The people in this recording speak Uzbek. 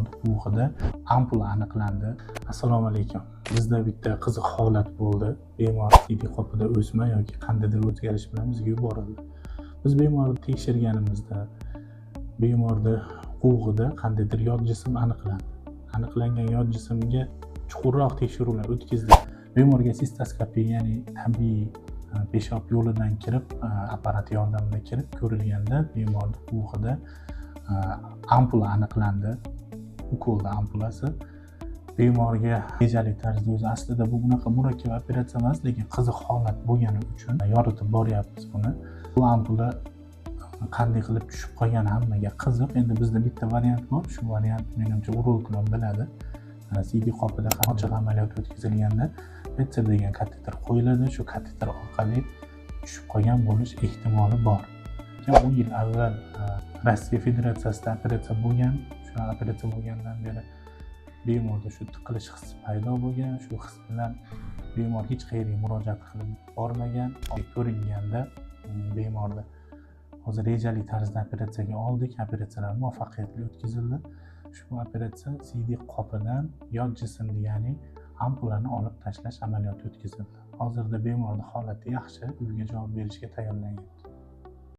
bemorning quvug'ida ampula aniqlandi. Assalomu alaykum. Bizda bitta qiziq holat bo'ldi. Bemor CD qopida o'sma yoki qandaydir o'zgarish bilan bizga yuborildi. Biz bemorni tekshirganimizda bemorning quvug'ida qandaydir yot jism aniqlandi. Aniqlangan yot jismga chuqurroq tekshiruvlar o'tkazildi. Bemorga sistoskopiya, ya'ni tabiiy peshob yo'lidan kirib, apparat yordamida kirib ko'rilganda bemorning quvug'ida ampula aniqlandi. Ukolda ampulasi. Bemorga rejali tarzda o'zi aslida bu bunaqa murakkab operatsiya emas, lekin qiziq holat bo'lgani uchun yoritib boryapmiz buni. Bu ampula qanday qilib tushib qolgani hammaga qiziq. Endi bizda bitta variant bor. Shu variant menimcha urologlar biladi. CD qopida ochiq amaliyot o'tkazilganda Petzer degan kateter qo'yiladi. Shu kateter orqali tushib qolgan bo'lish ehtimoli bor. 10 yil avval Rossiya Federatsiyasida operatsiya bo'lgan. Shu operatsiya bo'lgandan beri bemorda shu tiqilish hissi paydo bo'lgan. Shu his bilan bemor hech qayerga murojaat qilib bormagan. Ko'ringanda bemorni hozir rejali tarzda operatsiyaga oldik. Operatsiyalar muvaffaqiyatli o'tkazildi. Ushbu operatsiya CD qopidan yot jismni, ya'ni ampulani olib tashlash amaliyoti o'tkazildi. Hozirda bemorning holati yaxshi, uyiga javob berishga tayyorlangan.